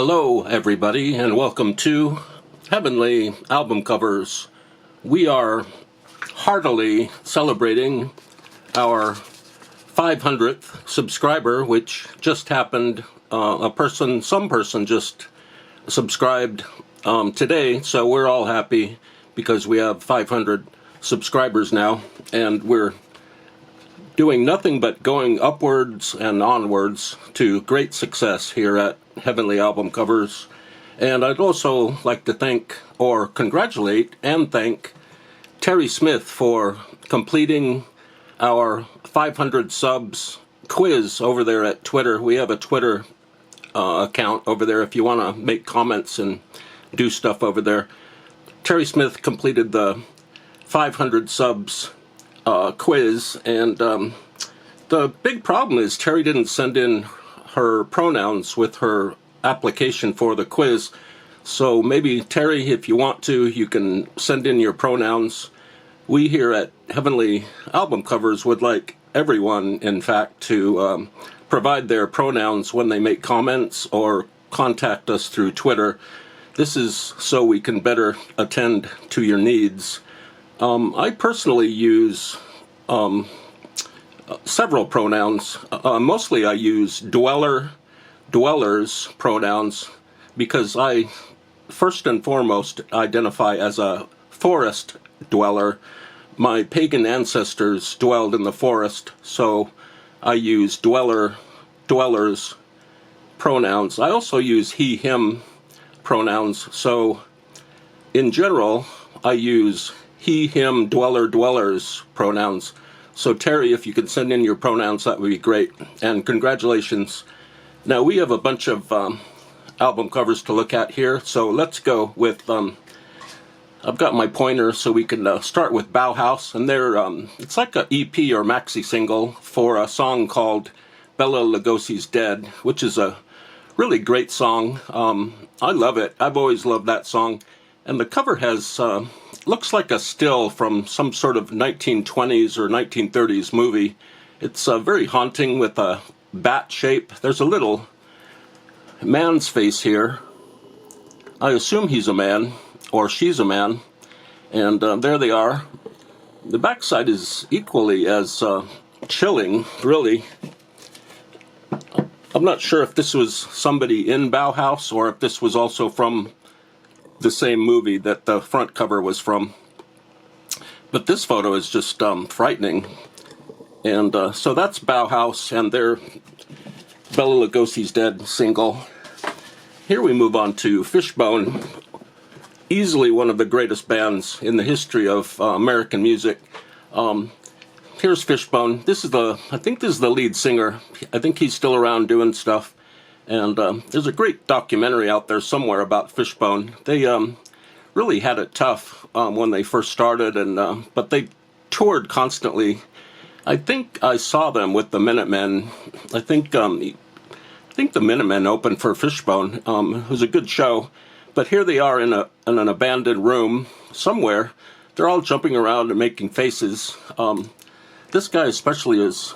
Hello, everybody, and welcome to Heavenly Album Covers. We are heartily celebrating our 500th subscriber, which just happened. Some person just subscribed today, so we're all happy because we have 500 subscribers now, and we're doing nothing but going upwards and onwards to great success here at Heavenly Album Covers. And I'd also like to thank, or congratulate and thank, Terry Smith for completing our 500 subs quiz over there at Twitter. We have a Twitter account over there if you want to make comments and do stuff over there. Terry Smith completed the 500 subs quiz, and the big problem is Terry didn't send in her pronouns with her application for the quiz. So maybe, Terry, if you want to, you can send in your pronouns. We here at Heavenly Album Covers would like everyone, in fact, to provide their pronouns when they make comments or contact us through Twitter. This is so we can better attend to your needs. I personally use several pronouns. Mostly I use dwellers pronouns because I first and foremost identify as a forest dweller. My pagan ancestors dwelled in the forest, so I use dwellers pronouns. I also use he, him pronouns, so in general I use he, him, dwellers pronouns. So Terry, if you could send in your pronouns, that would be great. And congratulations. Now we have a bunch of album covers to look at here, so let's go with, I've got my pointer so we can start with Bauhaus, and they're, it's like an EP or maxi single for a song called Bela Lugosi's Dead, which is a really great song. I love it. I've always loved that song. And the cover has, looks like a still from some sort of 1920s or 1930s movie. It's very haunting with a bat shape. There's a little man's face here. I assume he's a man, or she's a man. And there they are. The backside is equally as chilling, really. I'm not sure if this was somebody in Bauhaus or if this was also from the same movie that the front cover was from. But this photo is just frightening. And so that's Bauhaus and their Bela Lugosi's Dead single. Here we move on to Fishbone, easily one of the greatest bands in the history of American music. Here's Fishbone. I think this is the lead singer. I think he's still around doing stuff. And there's a great documentary out there somewhere about Fishbone. They really had it tough when they first started, and but they toured constantly. I think I saw them with the Minutemen. I think the Minutemen opened for Fishbone. It was a good show. But here they are in an abandoned room somewhere. They're all jumping around and making faces. This guy especially is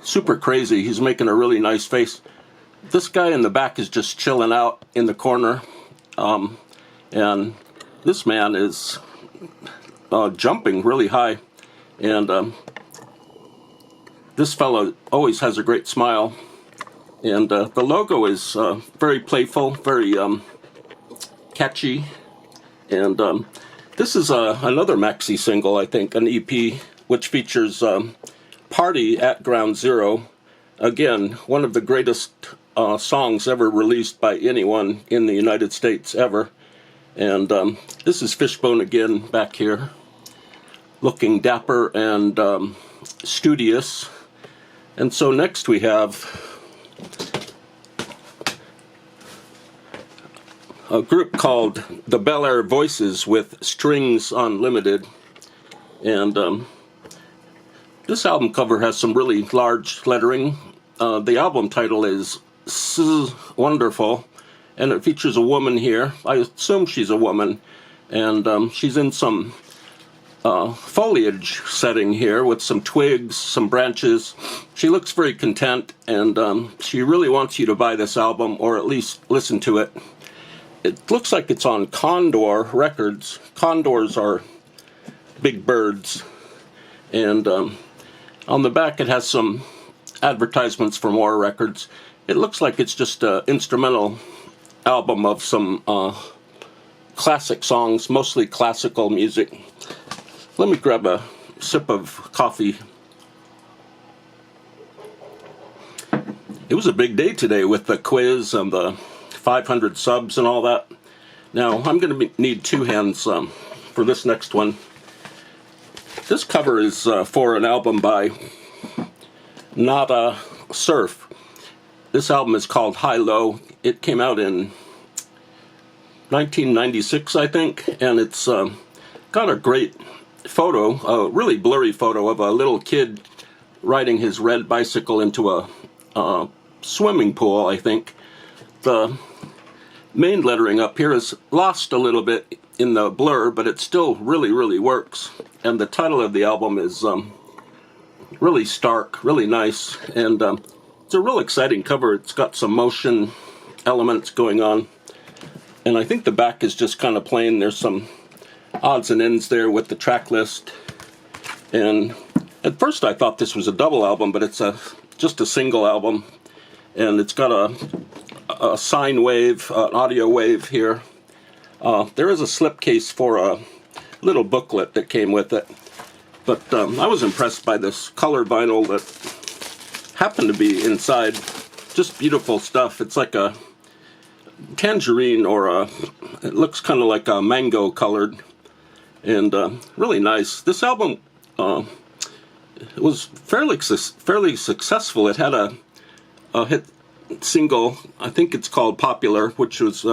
super crazy. He's making a really nice face. This guy in the back is just chilling out in the corner, and this man is jumping really high, and this fellow always has a great smile, and the logo is very playful, very catchy, and this is another maxi single, I think, an EP, which features Party at Ground Zero. Again, one of the greatest songs ever released by anyone in the United States ever. And this is Fishbone again back here, looking dapper and studious. And so next we have a group called the Belaire Voices with Strings Unlimited. And this album cover has some really large lettering. The album title is Wonderful, and it features a woman here. I assume she's a woman, and she's in some foliage setting here with some twigs, some branches. She looks very content, and she really wants you to buy this album, or at least listen to it. It looks like it's on Condor Records. Condors are big birds. And on the back it has some advertisements for more records. It looks like it's just an instrumental album of some classic songs, mostly classical music. Let me grab a sip of coffee. It was a big day today with the quiz and the 500 subs and all that. Now, I'm going to need two hands for this next one. This cover is for an album by Nada Surf. This album is called High Low. It came out in 1996, I think, and it's got a great photo, a really blurry photo of a little kid riding his red bicycle into a swimming pool, I think. The main lettering up here is lost a little bit in the blur, but it still really, really works. And the title of the album is really stark, really nice, and it's a real exciting cover. It's got some motion elements going on, and I think the back is just kind of plain. There's some odds and ends there with the track list, and at first I thought this was a double album, but it's just a single album, and it's got a sine wave, an audio wave here. There is a slipcase for a little booklet that came with it, but I was impressed by this color vinyl that happened to be inside. Just beautiful stuff. It's like a tangerine, or it looks kind of like a mango colored, and really nice. This album was fairly successful. It had a hit single, I think it's called Popular, which was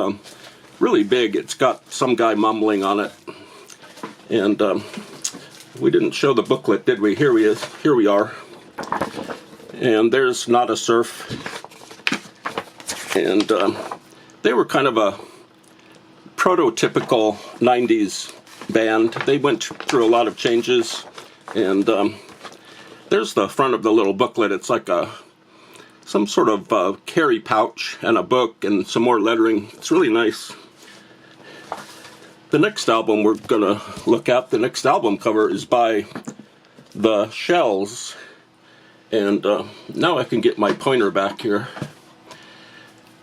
really big. It's got some guy mumbling on it, and we didn't show the booklet, did we? Here we are, and there's Nada Surf, and they were kind of a prototypical 90s band. They went through a lot of changes, and there's the front of the little booklet. It's like some sort of carry pouch and a book and some more lettering. It's really nice. The next album we're going to look at, the next album cover, is by The Shells. And now I can get my pointer back here.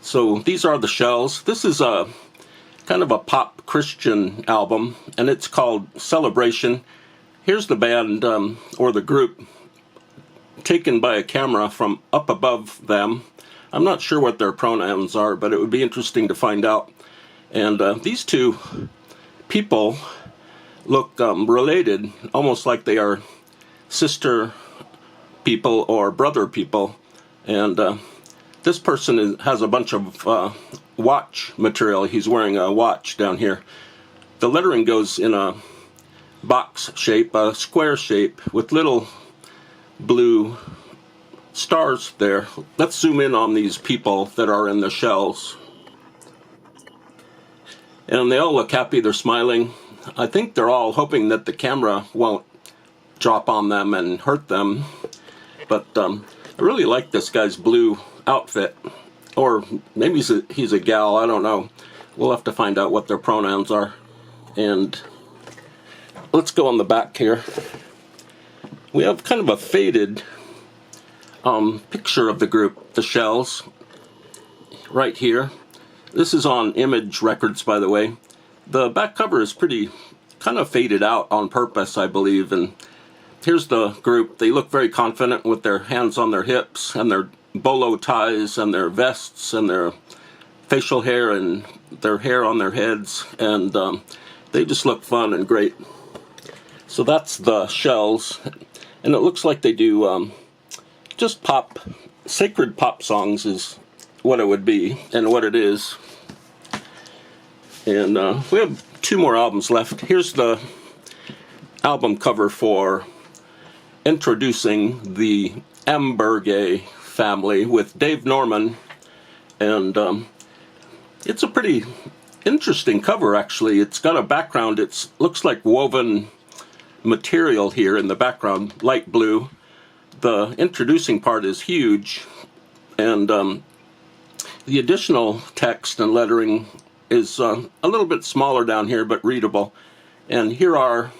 So these are The Shells. This is a kind of a pop Christian album, and it's called Celebration. Here's the band, or the group, taken by a camera from up above them. I'm not sure what their pronouns are, but it would be interesting to find out. And these two people look related, almost like they are sister people or brother people. And this person has a bunch of watch material. He's wearing a watch down here. The lettering goes in a box shape, a square shape, with little blue stars there. Let's zoom in on these people that are in the shells. And they all look happy, they're smiling. I think they're all hoping that the camera won't drop on them and hurt them. But I really like this guy's blue outfit. Or maybe he's a gal, I don't know. We'll have to find out what their pronouns are. And let's go on the back here. We have kind of a faded picture of the group, The Shells, right here. This is on Image Records, by the way. The back cover is pretty kind of faded out on purpose, I believe. And here's the group. They look very confident with their hands on their hips and their bolo ties and their vests and their facial hair and their hair on their heads. And they just look fun and great. So that's The Shells. And it looks like they do just pop, sacred pop songs is what it would be and what it is. And we have two more albums left. Here's the album cover for introducing the Amburgey family with Dave Norman. And it's a pretty interesting cover, actually. It's got a background. It looks like woven material here in the background, light blue. The introducing part is huge, and the additional text and lettering is a little bit smaller down here, but readable. And here are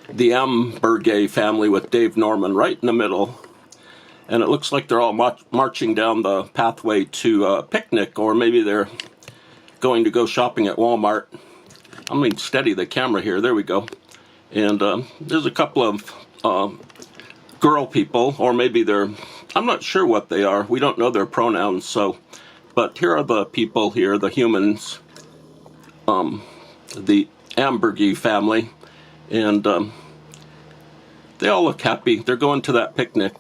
the Amburgey family with Dave Norman right in the middle. And it looks like they're all marching down the pathway to a picnic, or maybe they're going to go shopping at Walmart. I'm going to steady the camera here. There we go. And there's a couple of girl people, or maybe they're, I'm not sure what they are. We don't know their pronouns, so. But here are the people here, the humans, the Amburgey family. And they all look happy. They're going to that picnic.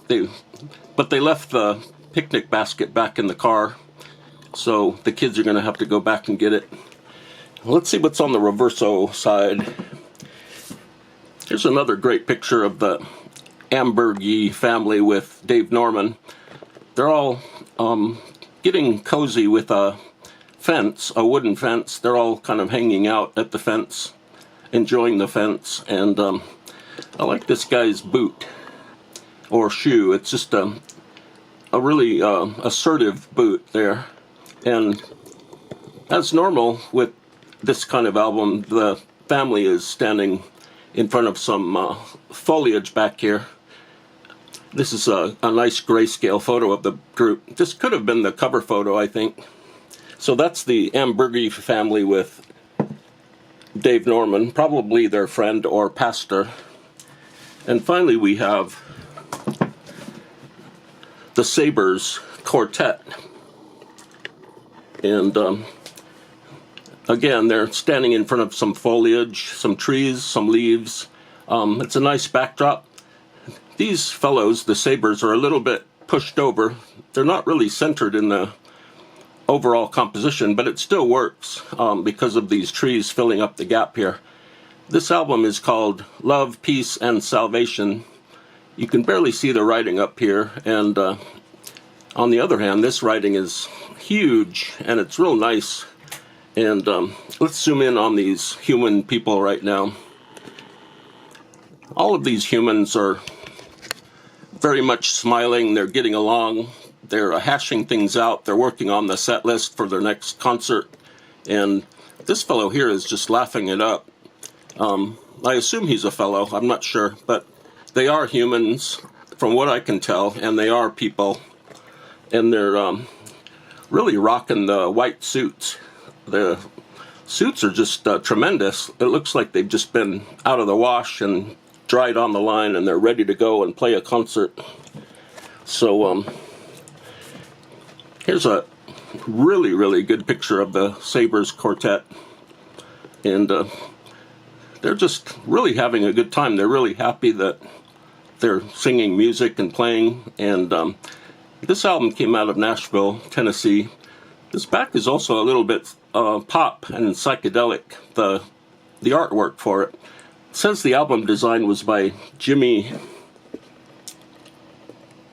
But they left the picnic basket back in the car, so the kids are going to have to go back and get it. Let's see what's on the reverso side. Here's another great picture of the Amburgey family with Dave Norman. They're all getting cozy with a fence, a wooden fence. They're all kind of hanging out at the fence, enjoying the fence. And I like this guy's boot or shoe. It's just a really assertive boot there. And as normal with this kind of album, the family is standing in front of some foliage back here. This is a nice grayscale photo of the group. This could have been the cover photo, I think. So that's the Amburgey family with Dave Norman, probably their friend or pastor. And finally we have the Sabres Quartet. And again, they're standing in front of some foliage, some trees, some leaves. It's a nice backdrop. These fellows, the Sabres, are a little bit pushed over. They're not really centered in the overall composition, but it still works because of these trees filling up the gap here. This album is called Love, Peace, and Salvation. You can barely see the writing up here, and on the other hand, this writing is huge, and it's real nice. And let's zoom in on these human people right now. All of these humans are very much smiling. They're getting along. They're hashing things out. They're working on the set list for their next concert. And this fellow here is just laughing it up. I assume he's a fellow. I'm not sure. But they are humans, from what I can tell, and they are people. And they're really rocking the white suits. The suits are just tremendous. It looks like they've just been out of the wash and dried on the line, and they're ready to go and play a concert. So here's a really, really good picture of the Sabres Quartet. And they're just really having a good time. They're really happy that they're singing music and playing. And this album came out of Nashville, Tennessee. This back is also a little bit pop and psychedelic, the artwork for it. It says the album design was by Jimmy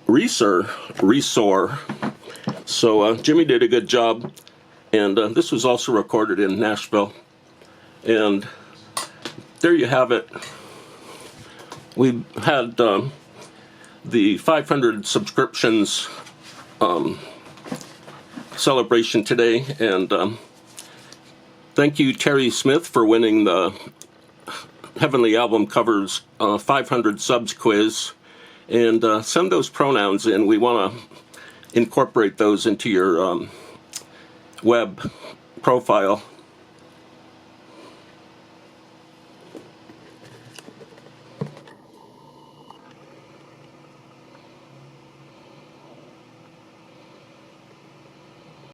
Resor. So Jimmy did a good job, and this was also recorded in Nashville. And there you have it. We had the 500 subscriptions celebration today, and thank you, Terry Smith, for winning the Heavenly Album Covers 500 subs quiz. And send those pronouns in. We want to incorporate those into your web profile.